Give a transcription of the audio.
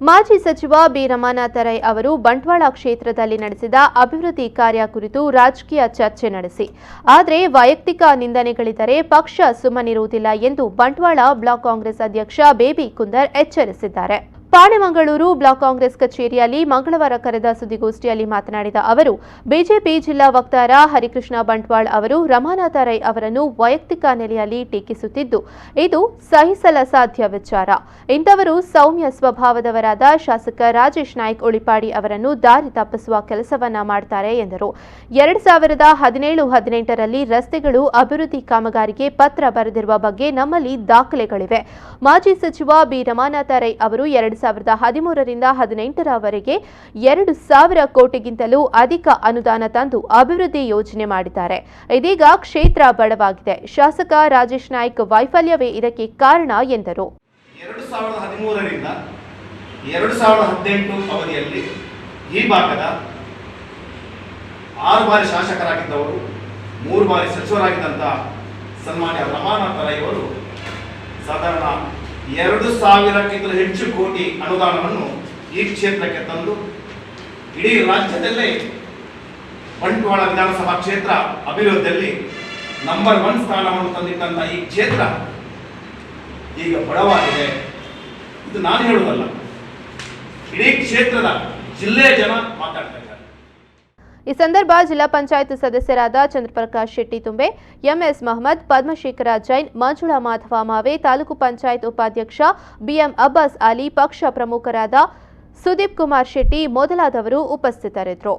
ಮಾಜಿ ಸಚಿವ ಬಿ ರಮಾನಾಥ ರೈ ಅವರು ಬಂಟ್ವಾಳ ಕ್ಷೇತ್ರದಲ್ಲಿ ನಡೆಸಿದ ಅಭಿವೃದ್ಧಿ ಕಾರ್ಯ ಕುರಿತು ರಾಜಕೀಯ ಚರ್ಚೆ ನಡೆಸಿ ಆದರೆ ವೈಯಕ್ತಿಕ ನಿಂದನೆಗಳಿದ್ದರೆ ಪಕ್ಷ ಸುಮ್ಮನಿರುವುದಿಲ್ಲ ಎಂದು ಬಂಟ್ವಾಳ ಬ್ಲಾಕ್ ಕಾಂಗ್ರೆಸ್ ಅಧ್ಯಕ್ಷ ಬೇಬಿ ಕುಂದರ್ ಎಚ್ಚರಿಸಿದ್ದಾರೆ. ಪಾಣೆಮಂಗಳೂರು ಬ್ಲಾಕ್ ಕಾಂಗ್ರೆಸ್ ಕಚೇರಿಯಲ್ಲಿ ಮಂಗಳವಾರ ಕರೆದ ಸುದ್ದಿಗೋಷ್ಠಿಯಲ್ಲಿ ಮಾತನಾಡಿದ ಅವರು, ಬಿಜೆಪಿ ಜಿಲ್ಲಾ ವಕ್ತಾರ ಹರಿಕೃಷ್ಣ ಬಂಟ್ವಾಳ ಅವರು ರಮಾನಾಥ ರೈ ಅವರನ್ನು ವೈಯಕ್ತಿಕ ನೆಲೆಯಲ್ಲಿ ಟೀಕಿಸುತ್ತಿದ್ದು ಇದು ಸಹಿಸಲ ಸಾಧ್ಯ ವಿಚಾರ. ಇಂಥವರು ಸೌಮ್ಯ ಸ್ವಭಾವದವರಾದ ಶಾಸಕ ರಾಜೇಶ್ ನಾಯ್ಕ್ ಉಳಿಪಾಡಿ ಅವರನ್ನು ದಾರಿ ತಪ್ಪಿಸುವ ಕೆಲಸವನ್ನ ಮಾಡ್ತಾರೆ ಎಂದರು. 2017-18ರಲ್ಲಿ ರಸ್ತೆಗಳು ಅಭಿವೃದ್ಧಿ ಕಾಮಗಾರಿಗೆ ಪತ್ರ ಬರೆದಿರುವ ಬಗ್ಗೆ ನಮ್ಮಲ್ಲಿ ದಾಖಲೆಗಳಿವೆ. ಮಾಜಿ ಸಚಿವ ಬಿ ರಮಾನಾಥ ರೈ ಅವರು 2013ರಿಂದ 18ರವರೆಗೆ 2,000 ಕೋಟಿಗಿಂತಲೂ ಅಧಿಕ ಅನುದಾನ ತಂದು ಅಭಿವೃದ್ಧಿ ಯೋಜನೆ ಮಾಡಿದ್ದಾರೆ. ಇದೀಗ ಕ್ಷೇತ್ರ ಬಡವಾಗಿದೆ. ಶಾಸಕ ರಾಜೇಶ್ ನಾಯ್ಕ್ ವೈಫಲ್ಯವೇ ಇದಕ್ಕೆ ಕಾರಣ ಎಂದರು. 2013ರಿಂದ 2018 ಅವಧಿಯಲ್ಲಿ ಈ ಭಾಗದ 6 ಬಾರಿ ಶಾಸಕರಾಗಿದ್ದವರು, 3 ಬಾರಿ ಸಚಿವರಾಗಿದ್ದಂತಹ ಸನ್ಮಾನ್ಯ ರಮಾನಾಥ ರೈ ಅವರು ಸಾಧಾರಣ 2,000ಕ್ಕಿಂತಲೂ ಹೆಚ್ಚು ಕೋಟಿ ಅನುದಾನವನ್ನು ಈ ಕ್ಷೇತ್ರಕ್ಕೆ ತಂದು ಇಡೀ ರಾಜ್ಯದಲ್ಲೇ ಬಂಟ್ವಾಳ ವಿಧಾನಸಭಾ ಕ್ಷೇತ್ರ ಅಭಿವೃದ್ಧಿಯಲ್ಲಿ ನಂಬರ್ 1 ಸ್ಥಾನವನ್ನು ತಂದಿದ್ದಂತಹ ಈ ಕ್ಷೇತ್ರ ಈಗ ಬಡವಾಗಿದೆ. ಇದು ನಾನು ಹೇಳುವುದಲ್ಲ, ಇಡೀ ಕ್ಷೇತ್ರದ ಜಿಲ್ಲೆಯ ಜನ ಮಾತಾಡ್ತಾ ಇದ್ದಾರೆ. ಈ ಸಂದರ್ಭ ಜಿಲ್ಲಾ ಪಂಚಾಯತ್ ಸದಸ್ಯರಾದ ಚಂದ್ರಪ್ರಕಾಶ್ ಶೆಟ್ಟಿ ತುಂಬೆ, ಎಂಎಸ್ ಮಹಮ್ಮದ್, ಪದ್ಮಶೇಖರ ಜೈನ್, ಮಂಜುಳಾ ಮಾಧವ ಮಾವೆ, ತಾಲೂಕು ಪಂಚಾಯತ್ ಉಪಾಧ್ಯಕ್ಷ ಬಿಎಂ ಅಬ್ಬಾಸ್ ಅಲಿ, ಪಕ್ಷ ಪ್ರಮುಖರಾದ ಸುದೀಪ್ ಕುಮಾರ್ ಶೆಟ್ಟಿ ಮೊದಲಾದವರು ಉಪಸ್ಥಿತರಿದ್ದರು.